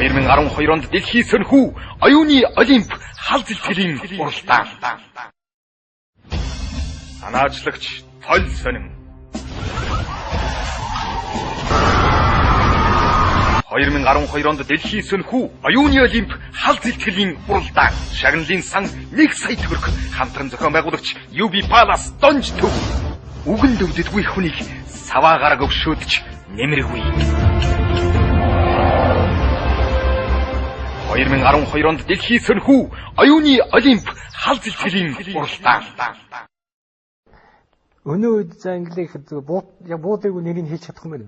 2012 онд дэлхийн сөнхүү оюуны олимп хал зэлтгэлийн уралдаан. Санаачлагч Тол Сонин 2012 онд дэлхийн сөнхүү оюуны олимп хал зэлтгэлийн уралдаан. Шагналын сан 1 сая төгрөг. Хамтран зохион байгуулагч UB Palace Донж төв. Үгэн дөвдөдгүй хүнийг саваагаар өвшөөдөж нэмэргүй. 2012 онд дэлхийн сөнхүү оюуны олимп хал зэлтгэлийн уралдаан. Өнөө үед за инглиш буудыг нэрийг хэлж чадах юм байна.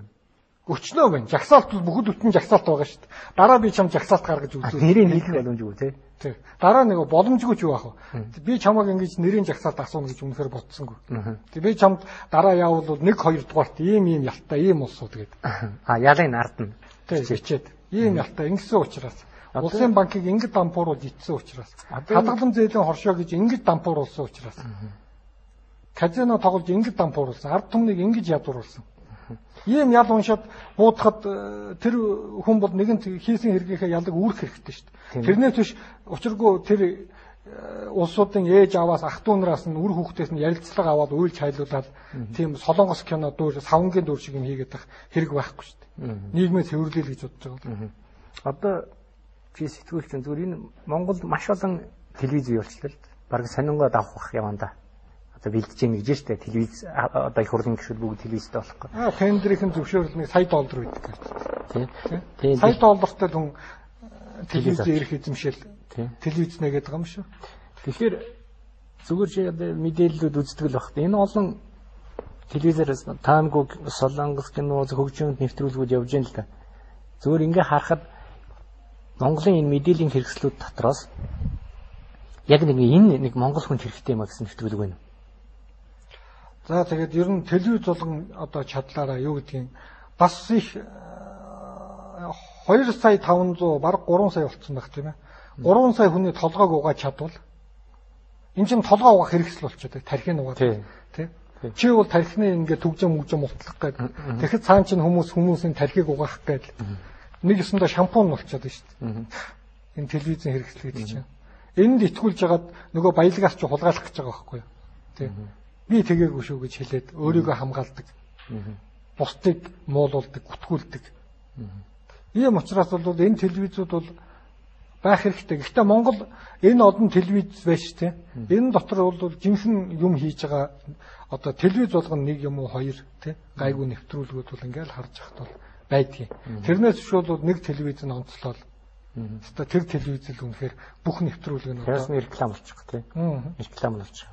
Өчнөө байна. Жагсаалт бол бүгд бүтэн жагсаалт байгаа шүү дээ. Дараа би чам жагсаалт гаргаж үзлээ. Нэрийг хэлэх боломжгүй тий. Тий. Дараа нэг боломжгүй ч юу аах вэ? Би чамайг ингэж нэрийн жагсаалт асууна гэж үнэхээр бодсонгүй. Тэг би чамд дараа яавал 1 2 дугаарт ийм ялтай ийм улсуу тэгээд. Ялын нардна. Тий хичээд. Ийм ялтай ингэсэн учраас улсын банкыг ингэж дампууруулж итсэн учраас хадгалан зээлийн хоршоо гэж ингэж дампууруулсан учраас казино тоглож ингэж дампууруулсан. Ард түмнийг ингэж ядууруулсан. Ийм ял уншаад буудахад тэр хүн бол нэгэнт хийсэн хэрэгийнхээ ялыг үүрэх хэрэгтэй шүү дээ. Тэрнээс биш учиргүй тэр улсуудын ээж аваас ах дүү нараас нь үр хүүхдээс нь ярилцлага аваад уйлж хайлуулаад тийм солонгос кино дүүр савнгийн дүүр шиг юм хийгээд байх хэрэг байхгүй шүү дээ. Нийгмээ цэвэрлэе гэж бодож байгаа. Одоо чи сэтгүүлч зүгээр энэ Монголд маш олон телевиз явуулчихлаа. Бараг сонингоо давах яванда. Бэлдэж гин гэж штэ телевиз одоо их хурлын гишүүд бүгд телевизтэй болохгүй. Тендерийн зөвшөөрлөнийг $100 байдаг гэж. Тийм. $100 хүн телевиз ирэх эзэмшил телевиз нэгээд байгаа юм шүү. Тэгэхээр зүгээр чи мэдээллүүд үздэг л багт. Энэ олон телевизээс таамгүй солонгос кино хөгжмөнд нэвтрүүлгүүд явж байна л да. Зүгээр ингээ харахад Монголын энэ мэдээллийн хэрэгслүүд дотроос яг нэг Монгол хүнд хэрэгтэй юм а гэсэн нэвтрүүлэг байна. За тэгээд ер нь телевиз болгон одоо чадлаараа юу гэдгийг бас их 2,500,000 бараг 3 сая болцсон байх тийм ээ. 3 сая хүний толгойг угааж чадвал энэ чинь толгой угаах хэрэгсэл болчиход тархины угаад тийм. Чи бол тархины ингээд төгжим утлах гээд тэгэхэд цаан чинь хүмүүсийн тархийг угаах гээд нэг ёсондоо шампунь болчиход шүү дээ. Энэ телевизийн хэрэгсэл гэдэг чинь. Энд итгүүлж хагаад нөгөө баялагаас ч хулгайлах гэж байгаа байхгүй юу? Тийм. Би тэгээгүй шүү гэж хэлээд өөрийгөө хамгаалдаг. Бусдыг муулуулдаг, гүтгүүлдэг. Ийм учраас бол энэ телевизүүд бол байх хэрэгтэй. Гэхдээ Монгол энэ одон телевиз байж тээ. Энэ дотор бол жинхэнэ юм хийж байгаа одоо телевиз болгоно нэг юм уу хоёр тээ. Гайгүй нэвтрүүлгүүд бол ингээл харж яхад бол байдгийг. Тэрнээс биш бол нэг телевиз нь онцлол. Одоо тэр телевиз л үнэхээр бүх нэвтрүүлэг нь одоо реклам болчих тий. Реклам болчих.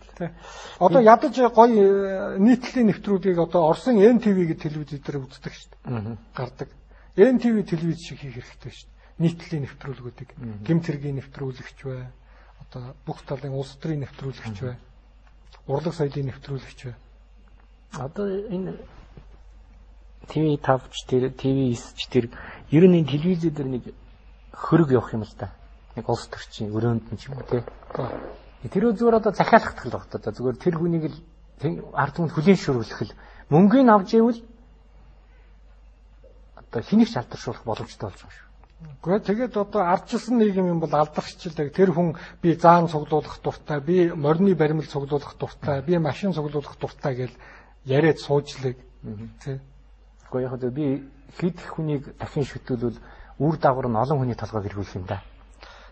Одоо ядаж гоё нийтлэлийн нэвтрүүлгийг одоо Оросын NTV гэдэг телевиз дээр үздэг шүү дээ. Гардаг. NTV телевиз шиг хийх хэрэгтэй шүү дээ. Нийтлэлийн нэвтрүүлгүүдийг гэмт хэргийн нэвтрүүлэгч бай. Одоо бүх талын улс төрийн нэвтрүүлэгч бай. Урлаг соёлын нэвтрүүлэгч бай. Одоо энэ TV5 ч тэр TV9 ч тэр ер нь телевизээр дээр нэг хөрөг явах юм л да. Нэг улс төрчийн өрөөнд нь ч юм уу тий. Тэр зүгээр одоо захиалах гэх л багт одоо зүгээр тэр хүнийг л ард түмэнд хүлээн шүрүүлэх л мөнгөний авч ивэл одоо хэнийг ч алдаршуулах боломжтой болж байгаа шүү. Гэхдээ тэгээд одоо ардчилсан нийгэм юм бол алдаршилдаг. Тэр хүн би заан цуглуулах дуртай, би морины баримл цуглуулах дуртай, би машин цуглуулах дуртай гэж яриад суужлаг. Тий. Гэхдээ яг би хэд их хүнийг дахин шүтүүлвэл үр дагавар нь олон хүний толгойг эргүүлэх юм да.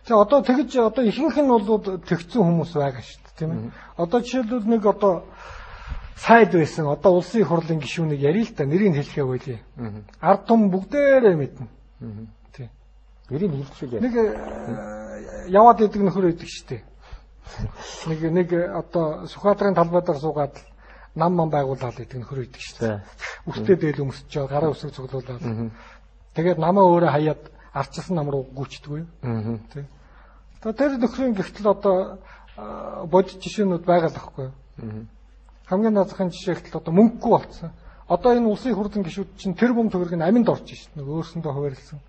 За одоо тэгж одоо ихэнх нь бол тэгцэн хүмүүс байгаа шүү дээ тийм ээ. Одоо жишээлбэл нэг одоо сайд байсан одоо улсын хурлын гишүүнийг ярил л да нэрийг хэлэхээ байлээ. Ард түмэн бүгдээрээ мэднэ. Тийм. Нэрийг хэлчихвэл нэг яваад идэг нөхөр идэг шүү дээ. Нэг одоо Сүхбаатарын талбайдаар суугаад нам байгуулаад идэг нөхөр идэг шүү дээ. Үстэй дээл өмсөж жаа гараа үсэг цуглуулаад. Тэгээд намаа өөрөө хаяад арчилсан нам руу гүйчдэггүй. Тийм. Тэр нөхрийн гихтэл одоо бодит жишээнүүд байгаа л байхгүй юу? Хамгийн наазахын жишээ гэтэл одоо мөнгөгүй болсон. Одоо энэ улсын хурлын гишүүд чинь тэр бум төгрөг нь аминд орж шít. Нэг өөрсөндөө хуваарлсан.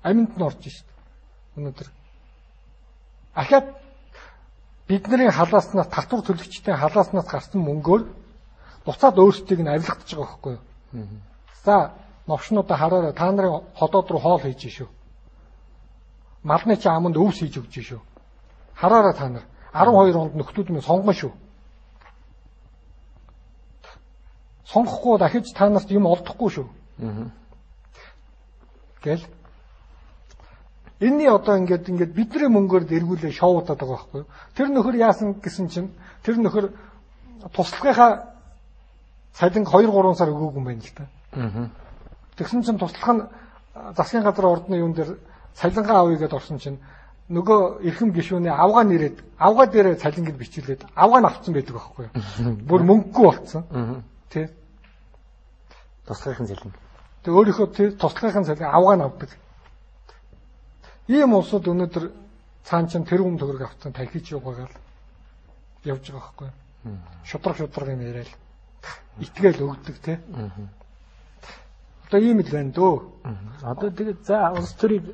Аминд нь орж шít. Өнөөдөр ахаад бидний халааснаас татвар төлөгчдийн халааснаас гарсан мөнгөөр буцаад өөрсдийг нь авилгадж байгаа байхгүй юу? За новшнуудаа хараарай та нарын ходоод руу хоол хийж шүү. малны чи аманд өвс хийж өгч шүү. Хараараа та нар 12 онд нөхдүүд минь сонгоно шүү. Сонгохгүй дахиж та нарт юм олдохгүй шүү. Гэл. Энэний одоо ингээд бидний мөнгөөр эргүүлээ шоудаад байгаа байхгүй юу? Тэр нөхөр яасан гэсэн чинь тэр нөхөр туслахынхаа цалинг 2-3 сар өгөөгүй юм байна л та. Тэгсэн чинь туслах нь засгийн газрын ордны юун дээр цалингаа авъя гэдээ орсон чинь нөгөө эрхэм гишүүний авгаа нэрээд авгаа дээрээ цалингийг бичүүлээд авгаа нь авцсан байдаг байхгүй юу? Бүр мөнгөгүй болцсон. Тэ. Туслахын цалин. Тэг өөрийнхөө туслахын цалин авгаа нь авдаг. Ийм улсууд өнөөдөр цаан чинь тэр хүн төгрөг авцсан тархиж яваагаал явж байгаа байхгүй юу? Шудраг юм яриад итгэл өгдөг те. Одоо ийм л байна дөө. Одоо тэгээд за улс төрийн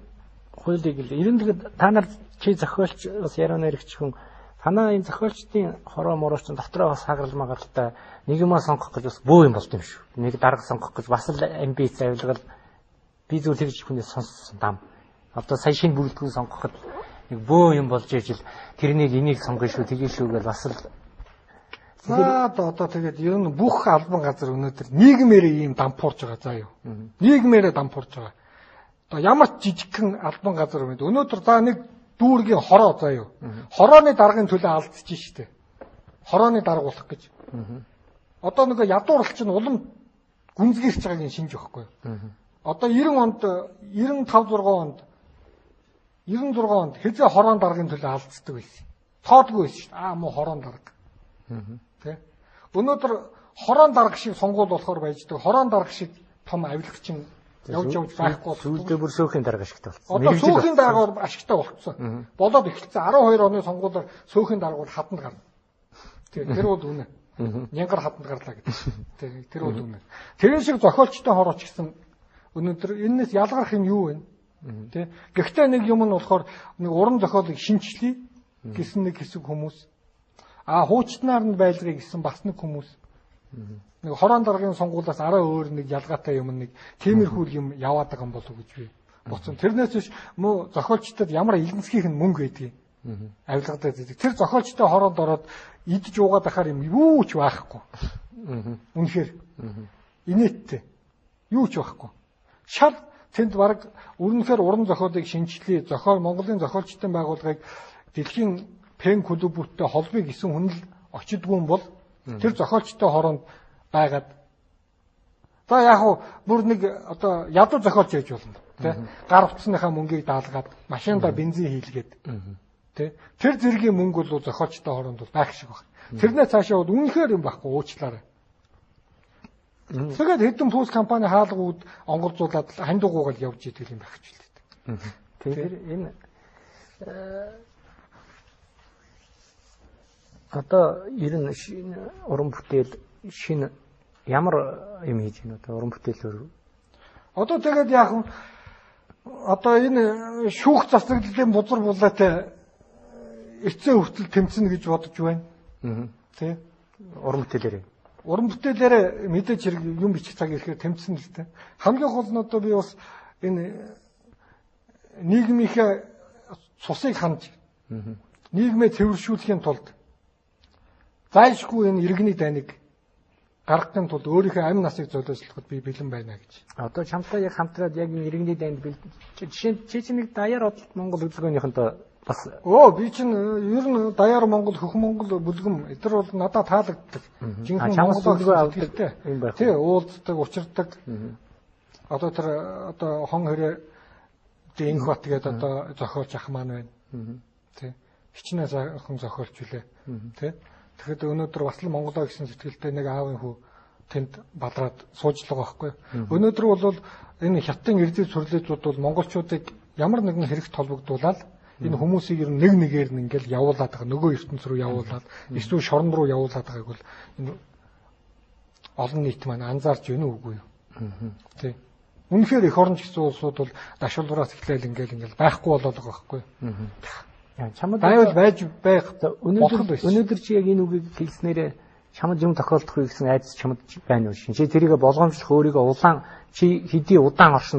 хуулийг л ерөн тэгээд та нар чи зохиолч бас яриана хэрэгч хүн танаа энэ зохиолчдын хороо морооч дотроо бас хагарал магаралтай нэг юмаа сонгох гэж бас бөө юм болт юм шүү. Нэг дарга сонгох гэж бас л амбиц авилгал би зүйл тэгж хүнээс сонссон дам. Одоо сая шинэ бүрэлдэхүүн сонгоход нэг бөө юм болж ижил тэрнийг энийг сонгоно шүү тэгээл шүү гэж бас л одоо тэгээд ер нь бүх албан газар өнөөдөр нийгмээрээ ийм дампуурж байгаа заа юу. Нийгмээрээ дампуурж байгаа. Одоо ямар ч жижигхэн албан газар байна. Өнөөдөр за нэг дүүргийн хороо заа юу. Хорооны даргын төлөө алдчих штеп. Хорооны дарга болох гэж. Одоо нөгөө ядуурлч нь улам гүнзгийрч байгааг шинж өгөхгүй. Одоо 90 онд 96 онд хэзээ хороон даргын төлөө алдцдаг байсан. Тоодгүй байсан шүү дээ. Муу хороон дарга. Тэ. Өнөөдөр хороон дарга шиг сонгуул болохоор байждаг. Хороон дарга шиг том авилгачин явж байхгүй. Сүүлдээ бүр сөөхөн дарга ашигтай болсон. Одоо сөөхөн даргаар ашигтай болцсон. Болоод эхэлсэн 12 оны сонгуулиар сөөхөн даргууд хатанд гарна. Тэр бол үнэ. Нянгар хатанд гарлаа гэдэг. Тэр бол үнэ. Тэр шиг зохиолчтой хорооч гэсэн өнөөдөр энэс ялгарх юм юу вэ? Тэ. Гэхдээ нэг юм нь болохоор нэг уран зохиолыг шинчлэе гэсэн нэг хэсэг хүмүүс. Хуучтнаар нь байлгыг гэсэн бас нэг хүмүүс. Нэг хороон даргын сонгуулиас арай өөр нэг ялгаатай юм нэг тиймэрхүү юм яваад байгаа юм болов уу гэж би боцсон. Тэрнээс биш мөө зохиолчдод ямар эзэнсгийнх нь мөнгө байдгийг авилгатай зэдэг. Тэр зохиолчтой хороонд ороод идж уугаад ахаар юм юу ч байхгүй. Үнэхээр инээдтэй. Юу ч байхгүй. Шал тэнд баг өрнөхөр уран зохиолыг шинжилээ. Монголын зохиолчдын байгууллагыг дэлхийн пен клубүүдтэй холбоё гэсэн хүн л очидгүй юм бол тэр зохиолчтой хороонд байгаад за яг хуу бүр нэг одоо ядуу зохиолч яж болно тий гар утасныхаа мөнгийг даалгаад машинда бензин хийлгээд тий тэр зэргийн мөнгө бол зохиолчтой хороонд бол байх шиг байна. Тэрнээ цаашаа бол үнэхээр юм байхгүй уучлаарай. Тэгээд хэдэн пүүс компани хаалгууд онгорзуулаад хандуугуугаар явж идэх юм байх ч үлдээ. Тэгэхээр энэ одоо ер нь уран бүтээл шинэ ямар юм хийж байна одоо уран бүтээлээр одоо тэгээд яг одоо энэ шүүх засаглалын бузар булаатай эцээ хөвтөл тэмцэнэ гэж бодож байна. Тэ уран бүтээлээр мэдээж хэрэг юм бичих цаг ирэхээр тэмцэнэ л тэ. Хамгийн гол нь одоо би бас энэ нийгмийнхээ цусыг хандж нийгмээ цэвэршүүлэхийн тулд зайлшгүй энэ иргэний дайныг гаргахын тулд өөрийнхөө амь насыг золиослоход би бэлэн байна гэж. Одоо чамтай яг хамтраад яг энэ иргэний дайнд жишээ чи нэг даяар бодлого Монгол хөдөлгөөнийхөнтэй бас би чинь ер нь даяар Монгол хөх Монгол бүлгэм эдгээр бол надад таалагддаг. Жинхэнэ Монгол авдаг юм байна. Тий, уулздаг, учирдаг. Одоо тэр одоо хон хэрэг Дэнхбат гэдэг одоо зохиолч ах маань байна. Тий. Хичнээн сайхан зохиолч үлээ. Тий. Тэгэхэд өнөөдөр бас л Монголоо гэсэн сэтгэлтэй нэг аавын хүү тэнд бадраад сууж л байгаа байхгүй. Өнөөдөр бол энэ хятадын эрдэд сүрлээзүүд бол монголчуудыг ямар нэгэн хэрэгт холбогдуулаад энэ хүмүүсийг ер нь нэг нэгээр нь ингээл явуулаад байгаа нөгөө ертөнц рүү явуулаад эсвэл шорон руу явуулаад байгааг бол энэ олон нийт маань анзаарч байна уугүй юу. Тий. Үнэхээр эх оронч гэсэн улсууд бол дашвалбараас эхлээл ингээл байхгүй болоод байгаа байхгүй. Чамд байвал байж байх. Өнөөдөр чи яг энэ үгийг хэлснээрээ чамд юм тохиолдох вэ гэсэн айдас чамд байна уу шин. Чи тэрийг болгоомжлох өөрийгөө улаан чи хэдий удаан оршин